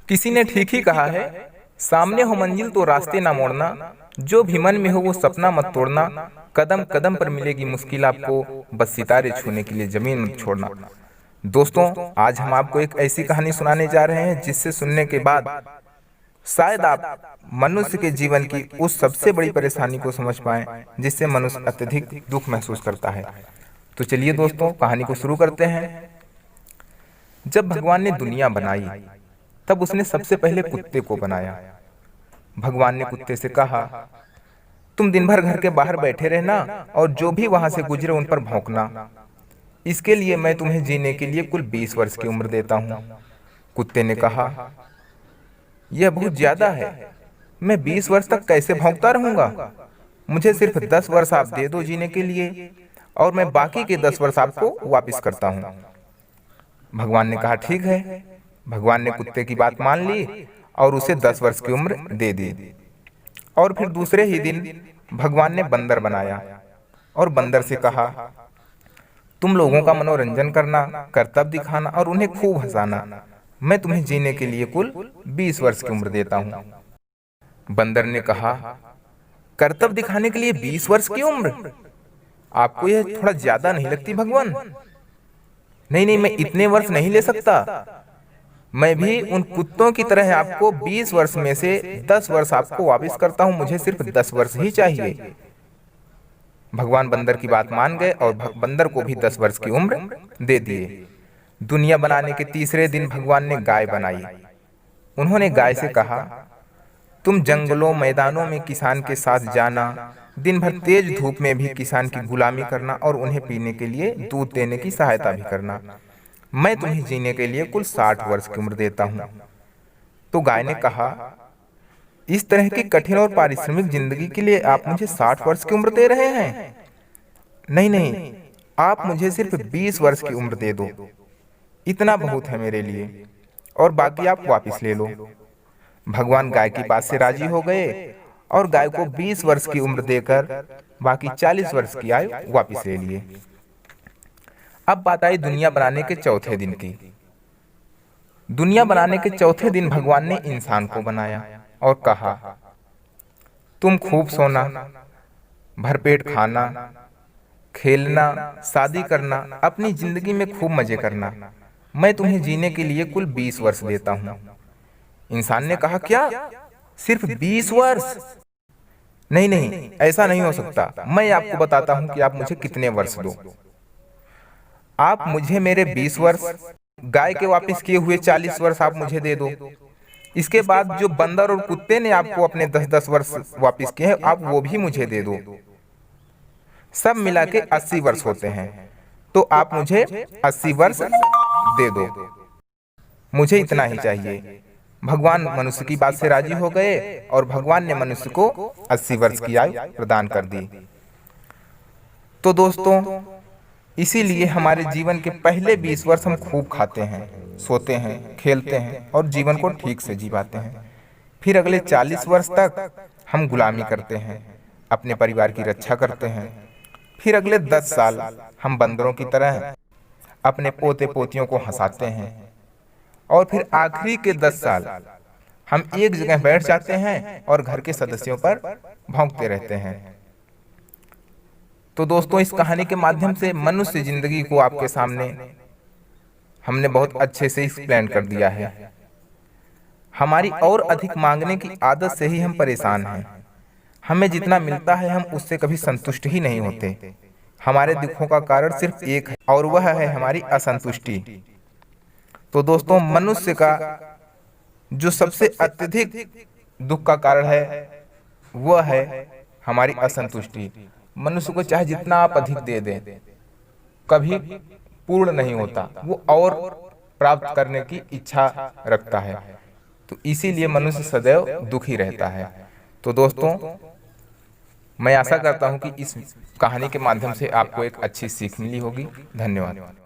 किसी ने ठीक ही कहा है, सामने हो मंजिल तो रास्ते ना मोड़ना, जो भी मन में हो वो सपना मत तोड़ना, कदम कदम पर मिलेगी मुश्किल आपको, बस सितारे छूने के लिए जमीन मत छोड़ना। दोस्तों, आज हम आपको एक ऐसी कहानी सुनाने जा रहे हैं जिससे सुनने के बाद शायद आप मनुष्य के जीवन की उस सबसे बड़ी परेशानी को समझ पाएं जिससे मनुष्य अत्यधिक दुख महसूस करता है। तो चलिए दोस्तों, कहानी को शुरू करते हैं। जब भगवान ने दुनिया बनाई तब उसने सबसे पहले कुत्ते को बनाया। भगवान ने कुत्ते से कहा, तुम दिन भर घर के बाहर बैठे रहना और जो भी वहां से गुजरे उन पर भौंकना। इसके लिए मैं तुम्हें जीने के लिए कुल 20 वर्ष की उम्र देता हूँ। कुत्ते ने कहा, यह बहुत ज्यादा है, मैं 20 वर्ष तक कैसे भौंकता रहूंगा? मुझे सिर्फ 10 वर्ष आप दे दो जीने के लिए, और मैं बाकी के 10 वर्ष आपको वापस करता हूँ। भगवान ने कहा, ठीक है। भगवान ने कुत्ते की बात मान ली और उसे 10 वर्ष की उम्र दे दी। और फिर दूसरे ही दिन भगवान ने बंदर बनाया और बंदर से कहा, तुम लोगों का मनोरंजन करना, करतब दिखाना और उन्हें खूब हंसाना। मैं तुम्हें जीने के लिए कुल 20 वर्ष की उम्र देता हूँ। बंदर ने कहा, करतब दिखाने के लिए 20 वर्ष की उम्र? आपको यह थोड़ा ज्यादा नहीं लगती भगवान? नहीं नहीं, मैं इतने वर्ष नहीं ले सकता। मैं भी उन कुत्तों की तरह आपको 20 वर्ष में से 10 वर्ष आपको वापस करता हूं, मुझे सिर्फ 10 वर्ष ही चाहिए। भगवान बंदर की बात मान गए और बंदर को भी 10 वर्ष की उम्र दे दिए। दुनिया बनाने के तीसरे दिन भगवान ने गाय बनाई। उन्होंने गाय से कहा, तुम जंगलों मैदानों में किसान के साथ जाना, दिन भर तेज धूप में भी किसान की गुलामी करना और उन्हें पीने के लिए दूध देने की सहायता भी करना। मैं तुम्हें जीने के लिए कुल 60 वर्ष की उम्र देता हूँ। तो गाय ने कहा, इस तरह की कठिन और पारिश्रमिक जिंदगी के लिए आप मुझे 60 वर्ष की उम्र दे रहे हैं? नहीं नहीं, आप मुझे सिर्फ 20 वर्ष की उम्र दे दो, इतना बहुत है मेरे लिए, और बाकी आप वापस ले लो। भगवान गाय की बात से राजी हो गए और गाय को 20 वर्ष की उम्र देकर बाकी 40 वर्ष की आयु वापस ले लिए। अब बात आई दुनिया बनाने के चौथे दिन की। दुनिया बनाने के चौथे दिन भगवान ने इंसान को बनाया और कहा, तुम खूब सोना, भरपेट खाना, खेलना, शादी करना, अपनी जिंदगी में खूब मजे करना। मैं तुम्हें जीने के लिए कुल 20 वर्ष देता हूँ। इंसान ने कहा, क्या सिर्फ 20 वर्ष? नहीं नहीं, ऐसा नहीं हो सकता। मैं आपको बताता हूँ कि आप मुझे कितने वर्ष दो। आप मुझे मेरे 20 वर्ष, गाय के वापस किए हुए 40 वर्ष आप मुझे दे दो। इसके बाद जो बंदर और कुत्ते ने आपको अपने 10-10 वर्ष वापस किए हैं, आप वो भी मुझे दे दो। सब मिला के 80 वर्ष होते हैं। तो आप मुझे 80 वर्ष दे दो, मुझे इतना ही चाहिए। भगवान मनुष्य की बात से राजी हो गए और भगवान ने मनुष्य को 80 वर्ष की आयु प्रदान कर दी। तो दोस्तों, इसीलिए हमारे जीवन के पहले 20 वर्ष हम खूब खाते हैं, सोते हैं, खेलते हैं और जीवन को ठीक से जी पाते हैं। फिर अगले 40 वर्ष तक हम गुलामी करते हैं, अपने परिवार की रक्षा करते हैं। फिर अगले 10 साल हम बंदरों की तरह अपने पोते पोतियों को हंसाते हैं। और फिर आखिरी के 10 साल हम एक जगह बैठ जाते हैं और घर के सदस्यों पर भौंकते रहते हैं। तो दोस्तों, इस कहानी के माध्यम से मनुष्य जिंदगी को आपके सामने हमने बहुत अच्छे से एक्सप्लेन कर दिया है। हमारी और अधिक मांगने की आदत से ही हम परेशान हैं। हमें जितना मिलता है हम उससे कभी संतुष्ट ही नहीं होते। हमारे दुखों का कारण सिर्फ एक है और वह है हमारी असंतुष्टि। तो दोस्तों, मनुष्य का जो सबसे अत्यधिक दुख का कारण है वह है हमारी असंतुष्टि। मनुष्य को चाहे जितना आप अधिक दे दें, कभी पूर्ण नहीं होता, वो और प्राप्त करने की इच्छा रखता है। तो इसीलिए मनुष्य सदैव दुखी रहता है। तो दोस्तों, मैं आशा करता हूं कि इस कहानी के माध्यम से आपको एक अच्छी सीख मिली होगी। धन्यवाद।